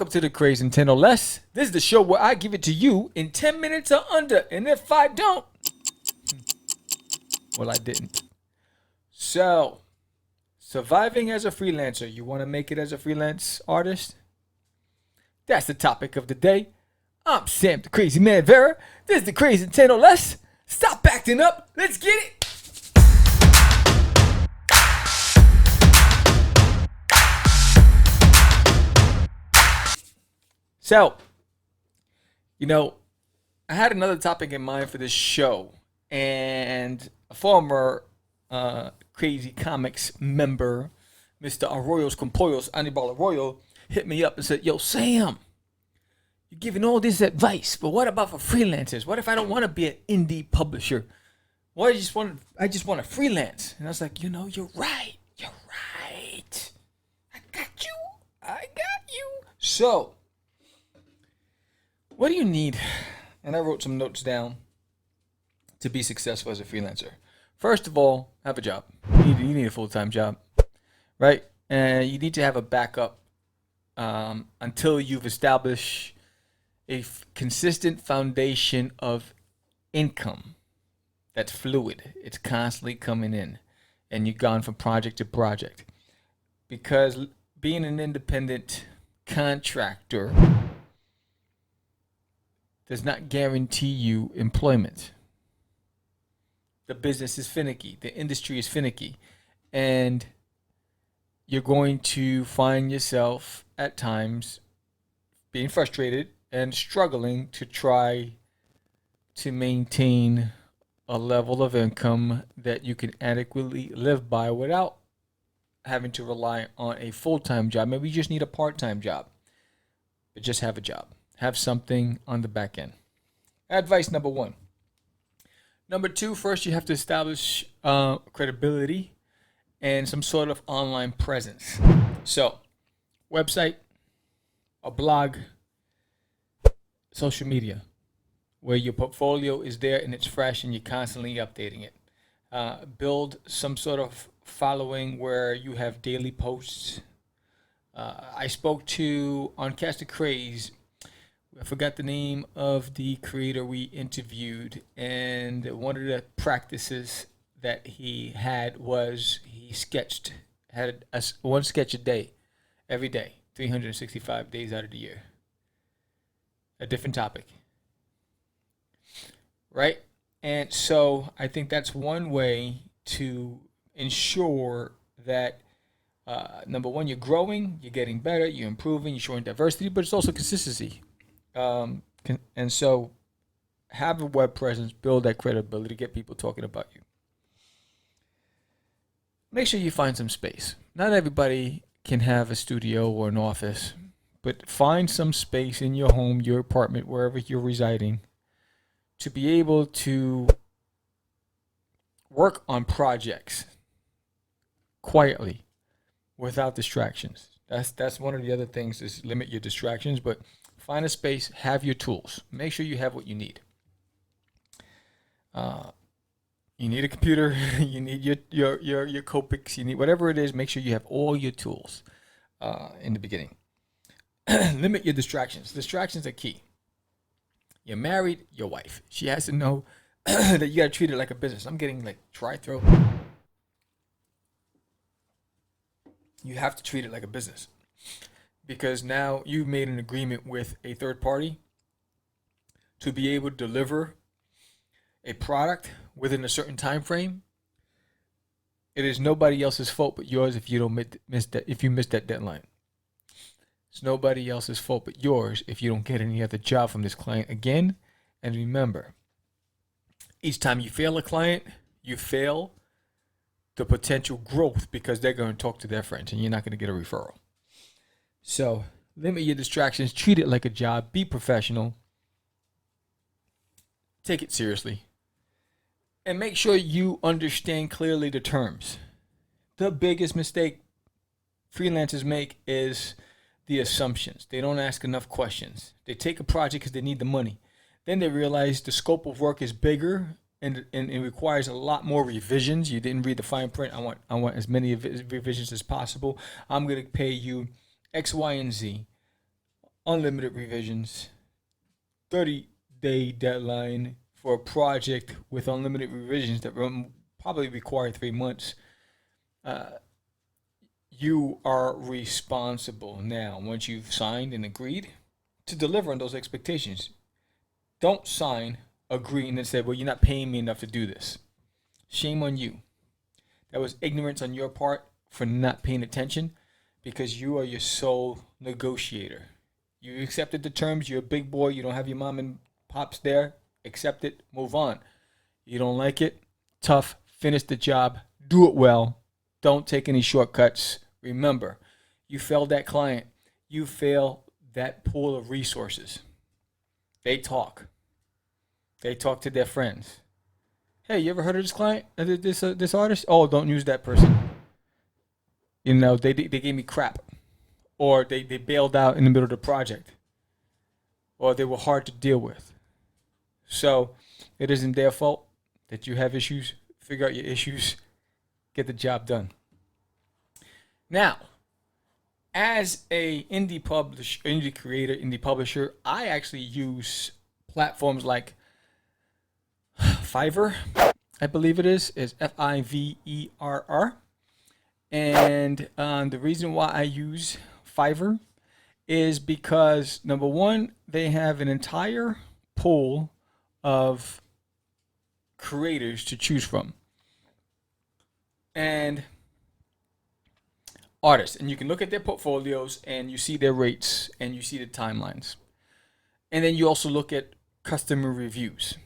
Welcome to the Craze in 10 or less. This is the show where I give it to you in 10 minutes or under. And if I don't, well, I didn't. So, surviving as a freelancer. You want to make it as a freelance artist? That's the topic of the day. I'm Sam the Crazy Man Vera. This is the Craze in 10 or less. Stop acting up. Let's get it. So, I had another topic in mind for this show, and a former Crazy Comics member, Mr. Arroyos Compollos, Anibal Arroyo, hit me up and said, "Yo, Sam, you're giving all this advice, but what about for freelancers? What if I don't want to be an indie publisher? What I just want to freelance?" And I was like, you're right. You're right. I got you. So, what do you need? And I wrote some notes down to be successful as a freelancer. First of all, have a job. You need a full-time job, right? And you need to have a backup until you've established a consistent foundation of income that's fluid. It's constantly coming in, and you've gone from project to project. Because being an independent contractor does not guarantee you employment. The business is finicky. The industry is finicky. And you're going to find yourself at times being frustrated and struggling to try to maintain a level of income that you can adequately live by without having to rely on a full-time job. Maybe you just need a part-time job, but just have a job. Have something on the back end. Advice number one. Number two, first you have to establish credibility and some sort of online presence. So, website, a blog, social media, where your portfolio is there and it's fresh and you're constantly updating it. Build some sort of following where you have daily posts. I spoke to, on Cast the Craze, I forgot the name of the creator we interviewed, and one of the practices that he had was he had one sketch a day, every day, 365 days out of the year. A different topic. Right? And so I think that's one way to ensure that, number one, you're growing, you're getting better, you're improving, you're showing diversity, but it's also consistency. And so have a web presence, build that credibility, get people talking about you. Make sure you find some space. Not everybody can have a studio or an office, but find some space in your home, your apartment, wherever you're residing, to be able to work on projects quietly without distractions. That's one of the other things, is limit your distractions, but find a space, have your tools. Make sure you have what you need. You need a computer, you need your Copics, you need whatever it is. Make sure you have all your tools in the beginning. Limit your distractions. Distractions are key. You're married, your wife, she has to know that you got to treat it like a business. I'm getting like dry throat. You have to treat it like a business. Because now you've made an agreement with a third party to be able to deliver a product within a certain time frame. It is nobody else's fault but yours if you miss that deadline. It's nobody else's fault but yours if you don't get any other job from this client again. And remember, each time you fail a client, you fail the potential growth, because they're going to talk to their friends and you're not going to get a referral. So, limit your distractions, treat it like a job, be professional, take it seriously, and make sure you understand clearly the terms. The biggest mistake freelancers make is the assumptions. They don't ask enough questions. They take a project because they need the money. Then they realize the scope of work is bigger and it requires a lot more revisions. You didn't read the fine print. I want as many revisions as possible. I'm going to pay you X, Y, and Z unlimited revisions, 30-day deadline for a project with unlimited revisions that probably require 3 months. You are responsible now, once you've signed and agreed, to deliver on those expectations. Don't sign, agree, and then say, well, you're not paying me enough to do this. Shame on you. That was ignorance on your part for not paying attention, because you are your sole negotiator. You accepted the terms. You're a big boy. You don't have your mom and pops there. Accept it. Move on. You don't like it? Tough. Finish the job. Do it well. Don't take any shortcuts. Remember, you failed that client. You fail that pool of resources. They talk. They talk to their friends. Hey, you ever heard of this client? This artist? Oh, don't use that person. You know, they gave me crap. Or they bailed out in the middle of the project. Or they were hard to deal with. So it isn't their fault that you have issues. Figure out your issues. Get the job done. Now, as a indie creator, indie publisher, I actually use platforms like Fiverr, I believe it is Fiverr. And the reason why I use Fiverr is because, number one, they have an entire pool of creators to choose from. And artists, and you can look at their portfolios and you see their rates and you see the timelines. And then you also look at customer reviews,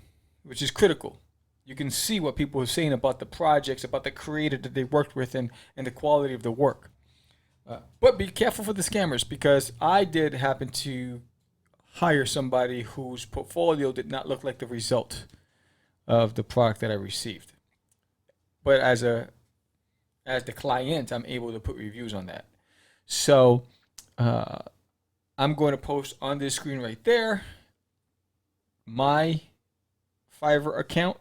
which is critical. You can see what people are saying about the projects, about the creator that they worked with, and the quality of the work. But be careful for the scammers, because I did happen to hire somebody whose portfolio did not look like the result of the product that I received. But as the client, I'm able to put reviews on that. So I'm going to post on this screen right there my Fiverr account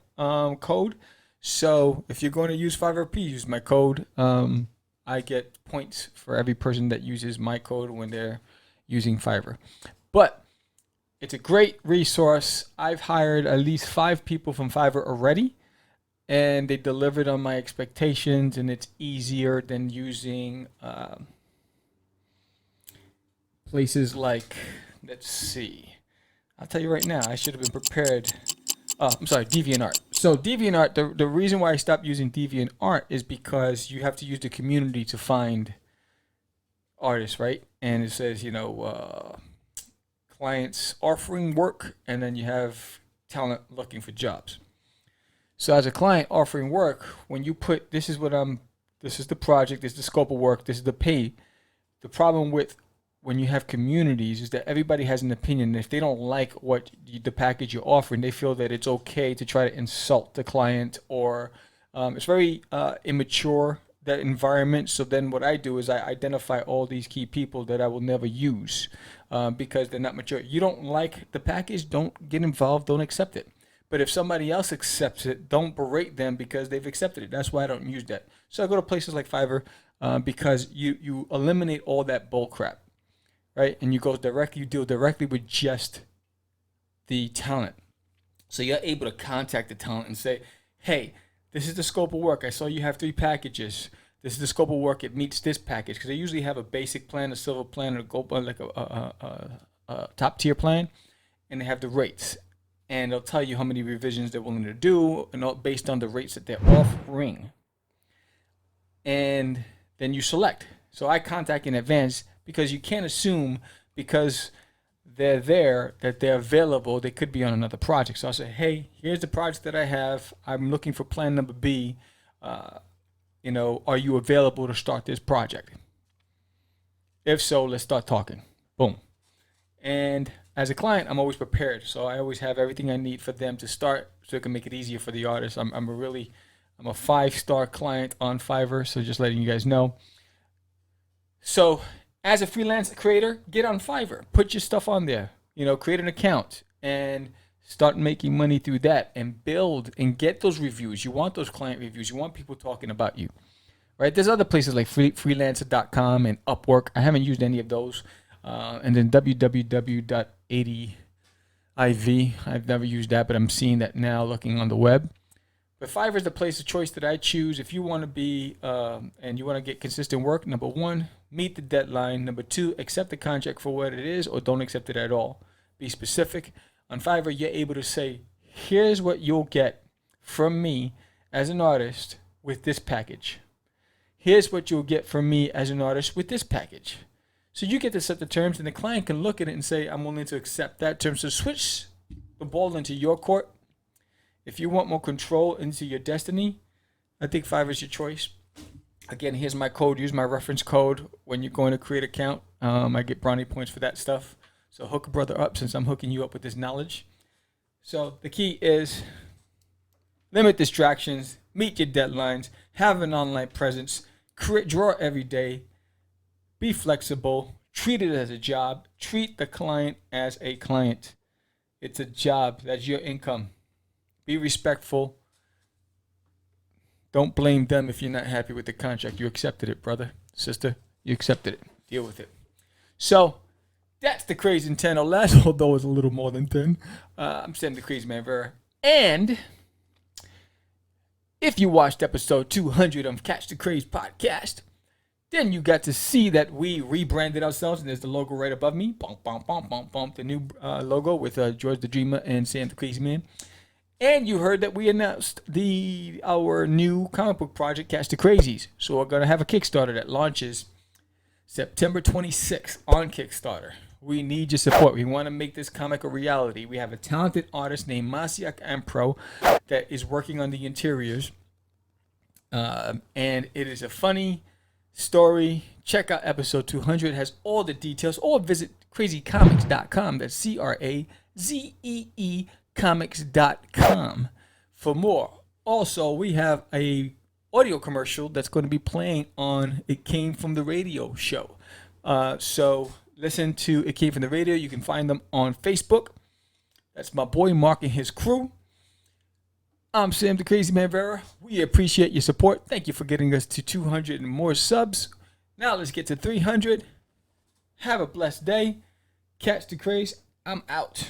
code. So if you're going to use Fiverr, please use my code. I get points for every person that uses my code when they're using Fiverr. But it's a great resource. I've hired at least 5 people from Fiverr already, and they delivered on my expectations, and it's easier than using places like, let's see. I'll tell you right now, I should have been prepared. I'm sorry, DeviantArt. So DeviantArt, the reason why I stopped using DeviantArt is because you have to use the community to find artists, right? And it says, clients offering work, and then you have talent looking for jobs. So as a client offering work, when you put, this is the project, this is the scope of work, this is the pay. The problem with when you have communities is that everybody has an opinion. And if they don't like the package you're offering, they feel that it's okay to try to insult the client, or it's very immature, that environment. So then what I do is I identify all these key people that I will never use because they're not mature. You don't like the package, don't get involved, don't accept it. But if somebody else accepts it, don't berate them because they've accepted it. That's why I don't use that. So I go to places like Fiverr because you eliminate all that bull crap, right? And you deal directly with just the talent. So you're able to contact the talent and say, hey, this is the scope of work. I saw you have 3 packages. This is the scope of work. It meets this package. Because they usually have a basic plan, a silver plan, or a gold plan, like a top tier plan. And they have the rates. And they'll tell you how many revisions they're willing to do, and all based on the rates that they're offering. And then you select. So I contact in advance, because you can't assume because they're there that they're available, they could be on another project. So I'll say, hey, here's the project that I have. I'm looking for plan number B. Are you available to start this project? If so, let's start talking. Boom. And as a client, I'm always prepared. So I always have everything I need for them to start, so it can make it easier for the artist. I'm a 5-star client on Fiverr, so just letting you guys know. So as a freelance creator, get on Fiverr. Put your stuff on there. Create an account and start making money through that, and build and get those reviews. You want those client reviews. You want people talking about you, right? There's other places like freelancer.com and Upwork. I haven't used any of those. And then www.80iv. I've never used that, but I'm seeing that now looking on the web. But Fiverr is the place of choice that I choose. If you want to be and you want to get consistent work, number one, meet the deadline. Number two, accept the contract for what it is or don't accept it at all. Be specific. On Fiverr, you're able to say, here's what you'll get from me as an artist with this package. Here's what you'll get from me as an artist with this package. So you get to set the terms, and the client can look at it and say, I'm willing to accept that term. So switch the ball into your court. If you want more control into your destiny, I think Fiverr is your choice. Again, here's my code. Use my reference code when you're going to create an account. I get brownie points for that stuff. So hook a brother up since I'm hooking you up with this knowledge. So the key is limit distractions, meet your deadlines, have an online presence, draw every day, be flexible, treat it as a job, treat the client as a client. It's a job. That's your income. Be respectful. Don't blame them if you're not happy with the contract. You accepted it, brother, sister. You accepted it. Deal with it. So that's the Craze in 10 or less, although it's a little more than 10. I'm Sam the Crazy Man Vera. And if you watched episode 200 of Catch the Craze podcast, then you got to see that we rebranded ourselves, and there's the logo right above me. Bump, bump, bump, bump, bump. The new logo with George the Dreamer and Sam the Crazy Man. And you heard that we announced our new comic book project, Catch the Crazies. So we're going to have a Kickstarter that launches September 26th on Kickstarter. We need your support. We want to make this comic a reality. We have a talented artist named Masiak Ampro that is working on the interiors. And it is a funny story. Check out episode 200. It has all the details. Or visit crazycomics.com. That's CRAZEE comics.com for more. Also, we have a audio commercial that's going to be playing on It Came From the Radio show. So listen to It Came From the Radio. You can find them on Facebook. That's my boy Mark and his crew. I'm Sam the Crazy Man Vera. We appreciate your support. Thank you for getting us to 200 and more subs. Now let's get to 300. Have a blessed day. Catch the Craze. I'm out.